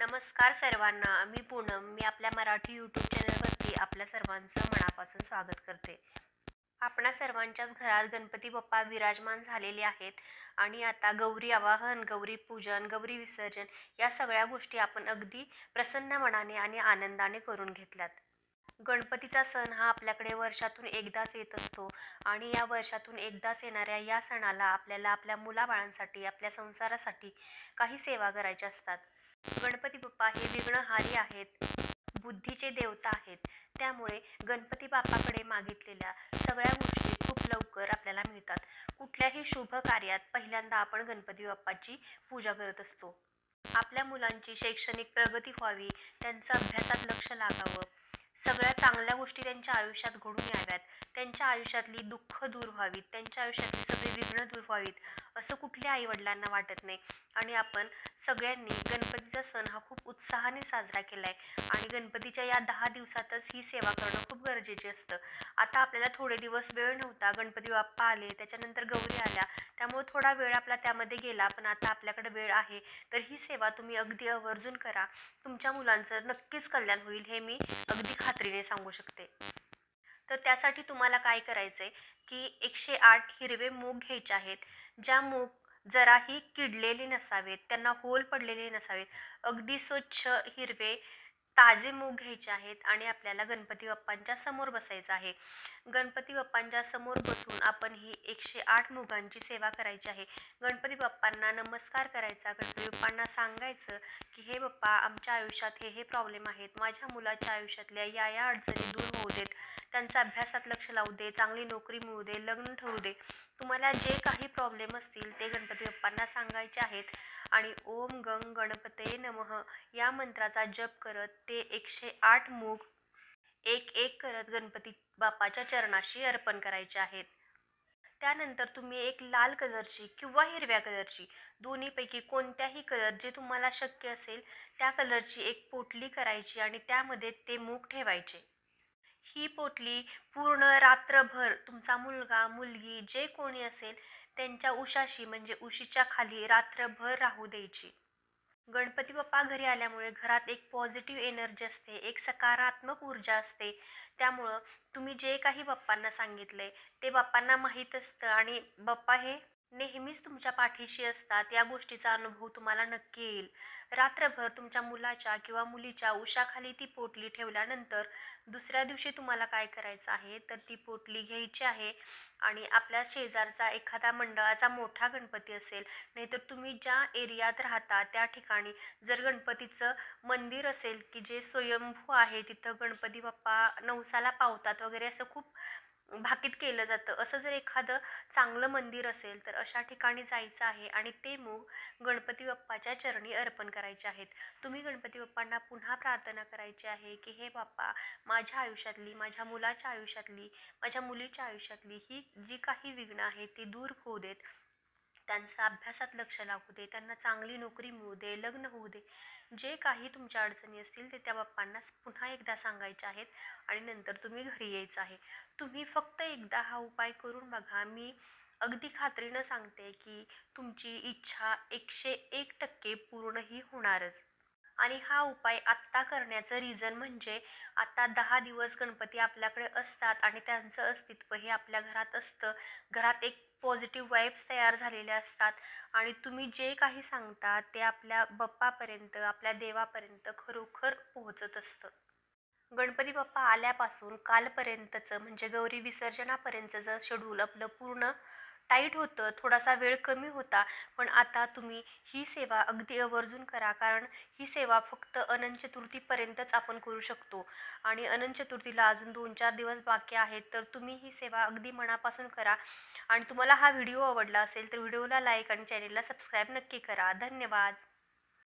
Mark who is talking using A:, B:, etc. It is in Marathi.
A: नमस्कार सर्वांना. मी पूनम. मी आपल्या मराठी यूट्यूब चॅनलवरती आपल्या सर्वांचं मनापासून स्वागत करते. आपणा सर्वांच्याच घरात गणपती बाप्पा विराजमान झालेले आहेत आणि आता गौरी आवाहन, गौरी पूजन, गौरी विसर्जन या सगळ्या गोष्टी आपण अगदी प्रसन्न मनाने आणि आनंदाने करून घेतल्यात. गणपतीचा सण हा आपल्याकडे वर्षातून एकदाच येत असतो आणि या वर्षातून एकदाच येणाऱ्या या सणाला आपल्याला आपल्या मुलाबाळांसाठी, आपल्या संसारासाठी काही सेवा करायच्या असतात. गणपती बाप्पा हे विघ्नहारी आहेत, बुद्धीचे देवता आहेत. त्यामुळे गणपती बाप्पाकडे मागितलेल्या सगळ्या गोष्टी खूप लवकर आपल्याला मिळतात. कुठल्याही शुभ कार्यात पहिल्यांदा आपण गणपती बाप्पाची पूजा करत असतो. आपल्या मुलांची शैक्षणिक प्रगती व्हावी, त्यांचं अभ्यासात लक्ष लागावं, सगळ्या चांगल्या गोष्टी त्यांच्या आयुष्यात घडून याव्यात, त्यांच्या आयुष्यातली दुःख दूर व्हावीत, त्यांच्या आयुष्यातली सगळी विघ्न दूर व्हावीत, असं कुठल्या आईवडिलांना वाटत नाही. आणि आपण सगळ्यांनी गणपतीचा सण हा खूप उत्साहाने साजरा केला आहे आणि गणपतीच्या या 10 दिवसातच ही सेवा करणं खूप गरजेचे असतं. आता आपल्याला थोडे दिवस वेळ नव्हता, गणपती बाप्पा आले, त्याच्यानंतर गौरी आल्या, त्यामुळे थोडा वेळ आपला त्यामध्ये गेला. पण आता आपल्याकडे वेळ आहे, तर ही सेवा तुम्ही अगदी आवर्जून करा. तुमच्या मुलांचं नक्कीच कल्याण होईल, हे मी अगदी खात्रीने सांगू शकते. तर त्यासाठी तुम्हाला काय करायचं आहे की 108 हिरवे मूग घ्यायचे आहेत. ज्या मूग जराही किडलेले नसावेत, त्यांना होल पडलेले नसावेत, अगदी स्वच्छ हिरवे ताजे मूग घ्यायचे आहेत आणि आपल्याला गणपती बाप्पांच्या समोर बसायचं आहे. गणपती बाप्पांच्या समोर बसून आपण ही 108 मुगांची सेवा करायची आहे. गणपती बाप्पांना नमस्कार करायचा. गणपती बाप्पांना सांगायचं की हे बाप्पा, आमच्या आयुष्यात हे प्रॉब्लेम आहेत, माझ्या मुलाच्या आयुष्यातल्या या अडचणी दूर होऊ देत, त्यांचा अभ्यासात लक्ष लावू दे, चांगली नोकरी मिळू दे, लग्न ठरू दे. तुम्हाला जे काही प्रॉब्लेम असतील ते गणपती बाप्पांना सांगायचे आहेत आणि ओम गंग गणपते नमः या मंत्राचा जप करत ते 108 मूग एक एक करत गणपती बाप्पाच्या चरणाशी अर्पण करायचे आहेत. त्यानंतर तुम्ही एक लाल कलरची किंवा हिरव्या कलरची, दोन्हीपैकी कोणत्याही कलर जे तुम्हाला शक्य असेल त्या कलरची एक पोटली करायची आणि त्यामध्ये ते मूग ठेवायचे. ही पोटली पूर्ण रात्रभर तुमचा मुलगा, मुलगी जे कोणी असेल त्यांच्या उशाशी म्हणजे उशीच्या खाली रात्रभर राहू द्यायची. गणपती बाप्पा घरी आल्यामुळे घरात एक पॉझिटिव्ह एनर्जी असते, एक सकारात्मक ऊर्जा असते. त्यामुळं तुम्ही जे काही बाप्पांना सांगितलंय ते बाप्पांना माहीत असतं आणि बाप्पा हे नेहमीच तुमच्या पाठीशी असतात. या गोष्टीचा अनुभव तुम्हाला नक्की येईल. रात्रभर तुमच्या मुलाच्या किंवा मुलीच्या उशाखाली ती पोटली ठेवल्यानंतर दुसऱ्या दिवशी तुम्हाला काय करायचं आहे, तर ती पोटली घ्यायची आहे आणि आपल्या शेजारचा एखादा मंडळाचा मोठा गणपती असेल, नाहीतर तुम्ही ज्या एरियात राहता त्या ठिकाणी जर गणपतीचं मंदिर असेल की जे स्वयंभू आहे, तिथं गणपती बाप्पा नवसाला पावतात वगैरे असं खूप भाकीत केलं जातं, असं जर एखादं चांगलं मंदिर असेल तर अशा ठिकाणी जायचं आहे आणि ते मूग गणपती बाप्पाच्या चरणी अर्पण करायचे आहेत. तुम्ही गणपती बाप्पांना पुन्हा प्रार्थना करायची आहे की हे बाप्पा, माझ्या आयुष्यातली, माझ्या मुलाच्या आयुष्यातली, माझ्या मुलीच्या आयुष्यातली ही जी काही विघ्न आहेत ती दूर होऊ देत, त्यांचं अभ्यासात लक्ष लागू दे, त्यांना चांगली नोकरी मिळू दे, लग्न होऊ दे. जे काही तुमच्या अडचणी असतील ते त्या बाप्पांना पुन्हा एकदा सांगायचे आहेत आणि नंतर तुम्ही घरी यायचं आहे. तुम्ही फक्त एकदा हा उपाय करून बघा. मी अगदी खात्रीनं सांगते की तुमची इच्छा 101% पूर्णही होणारच. आणि हा उपाय आत्ता करण्याचं रिझन म्हणजे आता 10 दिवस गणपती आपल्याकडे असतात आणि त्यांचं अस्तित्व हे आपल्या घरात असतं. घरात एक पॉझिटिव्ह वाईब्स तयार झालेल्या असतात आणि तुम्ही जे काही सांगता ते आपल्या बाप्पापर्यंत, आपल्या देवापर्यंत खरोखर पोहोचत असतं. गणपती बाप्पा आल्यापासून कालपर्यंतचं म्हणजे गौरी विसर्जनापर्यंतचं शेड्यूल आपलं पूर्ण टाईट होतं, थोडासा वेळ कमी होता. पण आता तुम्ही ही सेवा अगदी आवर्जून करा, कारण ही सेवा फक्त अनंत चतुर्थीपर्यंतच आपण करू शकतो आणि अनंत चतुर्थीला अजून 2-4 दिवस बाकी आहेत. तर तुम्ही ही सेवा अगदी मनापासून करा आणि तुम्हाला हा व्हिडिओ आवडला असेल तर व्हिडिओला लाईक आणि चॅनेलला सबस्क्राईब नक्की करा. धन्यवाद.